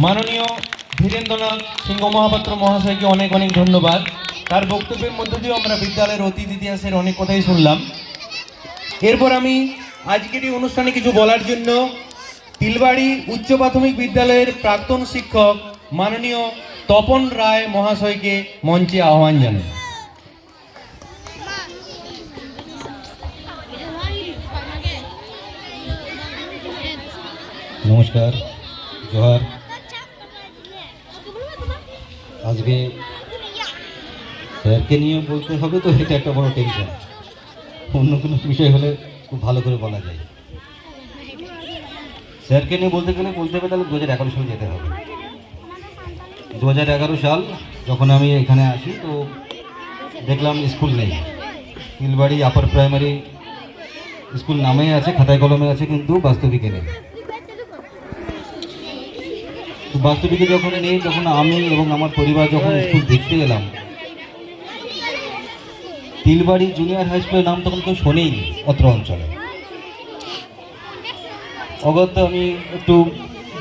মাননীয় ধীরেন্দ্রনাথ সিংহ মহাপাত্র মহাশয়কে অনেক অনেক ধন্যবাদ। তার বক্তব্যের মধ্য দিয়েও আমরা বিদ্যালয়ের অতীত ইতিহাসের অনেক কথাই শুনলাম। এরপর আমি আজকের এই অনুষ্ঠানে কিছু বলার জন্য তিলবাড়ি উচ্চ প্রাথমিক বিদ্যালয়ের প্রাক্তন শিক্ষক মাননীয় তপন রায় মহাশয়কে মঞ্চে আহ্বান জানাই। নমস্কার, জোহার। আজকে স্যারকে নিয়ে বলতে হবে তো এটা একটা বড় টেনশন। অন্য কোনো বিষয় হলে খুব ভালো করে বলা যায়। স্যারকে নিয়ে বলতে গেলে বলতে হবে তাহলে 2011 সালে যেতে হবে। 2011 সাল যখন আমি এখানে আসি তো দেখলাম স্কুল নেই। তিলবাড়ি আপার প্রাইমারি স্কুল নামে আছে, খাতায় কলমে আছে, কিন্তু বাস্তবিকে নেই। বাস্তবিকে যখন নেই তখন আমি এবং আমার পরিবার যখন স্কুল দেখতে গেলাম, তিলবাড়ি জুনিয়র হাই স্কুলের নাম তখন কেউ শোনেইনি অত্র অঞ্চলে। অগত্যা আমি একটু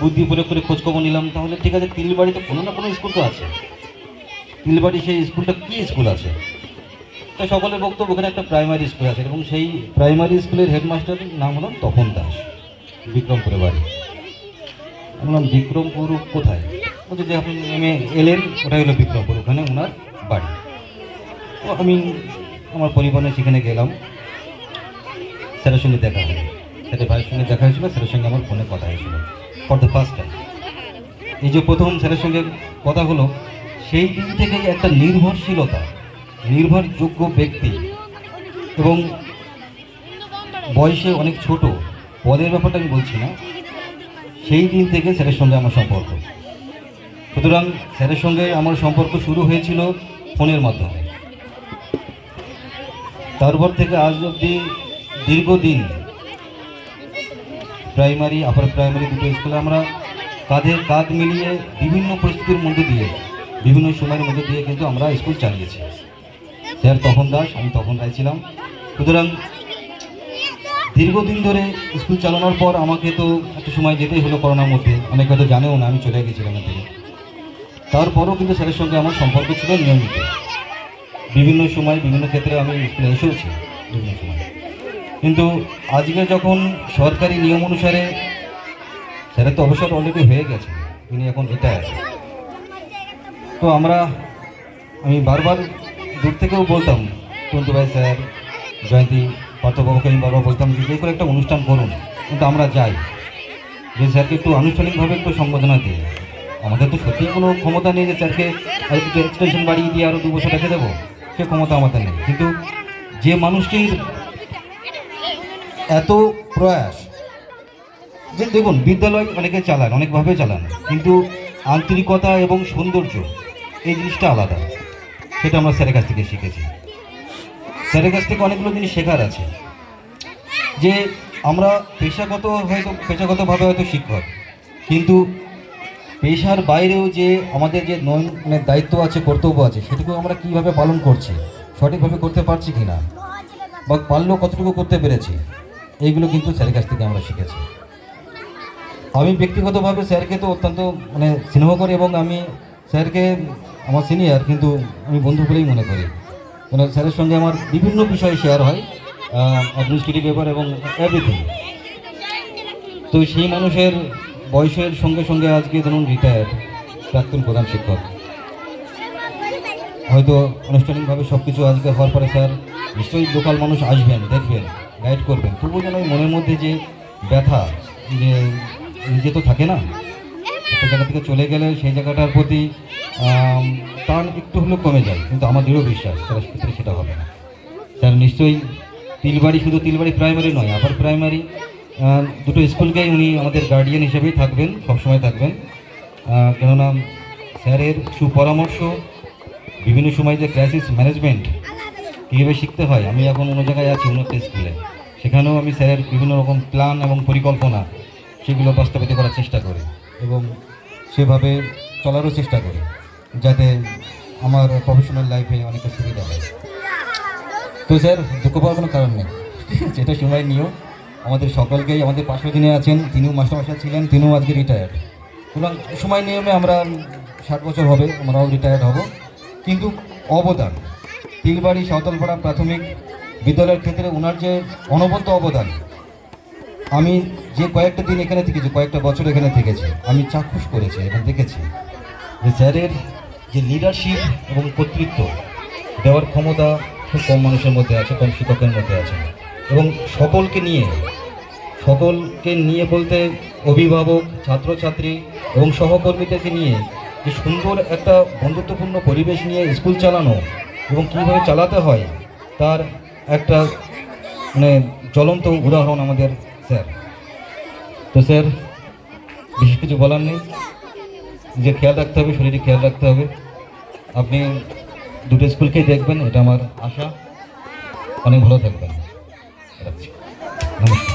বুদ্ধি প্রয়োগ করে খোঁজখবর নিলাম, তাহলে ঠিক আছে তিলবাড়িতে কোনো না কোনো স্কুল তো আছে। তিলবাড়ি সেই স্কুলটা কী স্কুল আছে? তো সকলের বক্তব্য ওখানে একটা প্রাইমারি স্কুল আছে এবং সেই প্রাইমারি স্কুলের হেডমাস্টারের নাম হলো তপন দাস, বিক্রমপুরে বাড়ি। বললাম বিক্রমপুর কোথায়? বলছে যে আপনি নেমে এলেন ওটাই হলো বিক্রমপুর, ওখানে ওনার বাড়ি। তো আমি আমার পরিবারে সেখানে গেলাম, স্যারের সঙ্গে দেখা হলো, স্যারের ভাইয়ের সঙ্গে দেখা হয়েছিল, স্যারের সঙ্গে আমার ফোনে কথা হয়েছিল ফর দ্য ফার্স্ট টাইম। এই যে প্রথম স্যারের সঙ্গে কথা হলো, সেই দিন থেকে একটা নির্ভরশীলতা, নির্ভরযোগ্য ব্যক্তি এবং বয়সে অনেক ছোট, পদের ব্যাপারটা আমি বলছি না, সেই দিন থেকে স্যারের সঙ্গে আমার সম্পর্ক। সুতরাং স্যারের সঙ্গে আমার সম্পর্ক শুরু হয়েছিল ফোনের মাধ্যমে। তারপর থেকে আজ অবধি দীর্ঘদিন প্রাইমারি আপার প্রাইমারি দুটো স্কুলে আমরা কাঁধে কাঁধ মিলিয়ে বিভিন্ন পরিস্থিতির মধ্যে দিয়ে, বিভিন্ন সময়ের মধ্যে দিয়ে কিন্তু আমরা স্কুল চালিয়েছি। স্যার তপন দাস, আমি তপন রায় ছিলাম। সুতরাং দীর্ঘদিন ধরে স্কুল চালানোর পর আমাকে তো একটা সময় যেতেই হলো করোনার মধ্যে, অনেকে হয়তো জানেও না আমি চলে গেছিলাম থেকে। তারপরও কিন্তু স্যারের সঙ্গে আমার সম্পর্ক ছিল নিয়মিত। বিভিন্ন সময় বিভিন্ন ক্ষেত্রে আমি স্কুলে এসেওছি বিভিন্ন সময়। কিন্তু আজকে যখন সরকারি নিয়ম অনুসারে, স্যারের তো অবসর অলরেডি হয়ে গেছে, তিনি এখন রিটায়ার্ড। তো আমি বারবার দূর থেকেও বলতাম টন্টু ভাই, স্যার, জয়ন্তী, পার্থবাবুকে আমি বারবার বলতাম যে করে একটা অনুষ্ঠান করুন, কিন্তু আমরা যাই যে স্যারকে একটু আনুষ্ঠানিকভাবে একটু সম্বোধনা দিই। আমাদের তো সত্যিই কোনো ক্ষমতা নেই যে স্যারকে একটু এক্সটেনশন বাড়িয়ে দিয়ে আরও 2 বছর রেখে দেবো, সে ক্ষমতা আমাদের নেই। কিন্তু যে মানুষটির এত প্রয়াস, যে দেখুন বিদ্যালয় অনেকে চালান, অনেকভাবে চালান, কিন্তু আন্তরিকতা এবং সৌন্দর্য এই জিনিসটা আলাদা। সেটা আমরা স্যারের কাছ থেকে শিখেছি। স্যারের কাছ থেকে অনেকগুলো জিনিস শেখার আছে। যে আমরা পেশাগতভাবে হয়তো শিক্ষক, কিন্তু পেশার বাইরেও যে আমাদের যে মানে দায়িত্ব আছে, কর্তব্য আছে, সেটুকু আমরা কীভাবে পালন করছি, সঠিকভাবে করতে পারছি কি না, বা পারলেও কতটুকু করতে পেরেছি, এইগুলো কিন্তু স্যারের কাছ থেকে আমরা শিখেছি। আমি ব্যক্তিগতভাবে স্যারকে তো অত্যন্ত মানে স্নেহ করি এবং আমি স্যারকে আমার সিনিয়র, কিন্তু আমি বন্ধু বলেই মনে করি। কেন স্যারের সঙ্গে আমার বিভিন্ন বিষয় শেয়ার হয়, অ্যাডমিনিস্ট্রেটিভ ব্যাপার এবং এভরিথিং। তো সেই মানুষের বয়সের সঙ্গে সঙ্গে আজকে ধরুন রিটায়ার্ড প্রাক্তন প্রধান শিক্ষক, হয়তো আনুষ্ঠানিকভাবে সব কিছু আজকে হওয়ার পরে স্যার নিশ্চয়ই লোকাল মানুষ আসবেন, দেখবেন, গাইড করবেন, তবুও যেন মনের মধ্যে যে ব্যথা, যে নিজে তো থাকে না, একটা জায়গা থেকে চলে গেলে সেই জায়গাটার প্রতি টান একটু হলেও কমে যায়। কিন্তু আমার দৃঢ় বিশ্বাস স্যারের ক্ষেত্রে সেটা হবে না। স্যার নিশ্চয়ই তিলবাড়ি, শুধু তিলবাড়ি প্রাইমারি নয়, আপার প্রাইমারি দুটো স্কুলকেই উনি আমাদের গার্ডিয়ান হিসেবেই থাকবেন, সবসময় থাকবেন। কেননা স্যারের সুপরামর্শ, বিভিন্ন সময় যে ক্রাইসিস ম্যানেজমেন্ট কীভাবে শিখতে হয়, আমি এখন অন্য জায়গায় আছি, অন্য একটা স্কুলে, সেখানেও আমি স্যারের বিভিন্ন রকম প্ল্যান এবং পরিকল্পনা সেগুলো বাস্তবায়িত করার চেষ্টা করি এবং সেভাবে চলারও চেষ্টা করি, যাতে আমার প্রফেশনাল লাইফে অনেকটা সুবিধা হয়। তো স্যার দুঃখ পাওয়ার কোনো কারণ নেই, যেটা সময় নিয়েও আমাদের সকলকেই, আমাদের পাশে যিনি আছেন তিনিও মাস্টারমশাই ছিলেন, তিনিও আজকে রিটায়ার্ড, সুতরাং সময় নিয়মে আমরা 60 বছর হবে, আমরাও রিটায়ার্ড হব, কিন্তু অবদান তিলবাড়ি সাঁওতালপাড়া প্রাথমিক বিদ্যালয়ের ক্ষেত্রে ওনার যে অনবদ্য অবদান, আমি যে কয়েকটা দিন এখানে থেকেছি, কয়েকটা বছর এখানে থেকেছি, আমি চাক্ষুষ করেছি এবং দেখেছি যে স্যারের যে লিডারশিপ এবং কর্তৃত্ব দেওয়ার ক্ষমতা খুব কম মানুষের মধ্যে আছে, কম শিক্ষকের মধ্যে আছে। এবং সকলকে নিয়ে বলতে অভিভাবক, ছাত্রছাত্রী এবং সহকর্মীদেরকে নিয়ে যে সুন্দর একটা বন্ধুত্বপূর্ণ পরিবেশ নিয়ে স্কুল চালানো এবং কীভাবে চালাতে হয় তার একটা মানে জ্বলন্ত উদাহরণ আমাদের স্যার। তো স্যার, বিশেষ কিছু বলার নেই, যে খেয়াল রাখতে হবে, শরীরে খেয়াল রাখতে হবে। আপনি দুটো স্কুলকেই দেখবেন, এটা আমার আশা। অনেক ভালো থাকবেন। রাখছি। নমস্কার।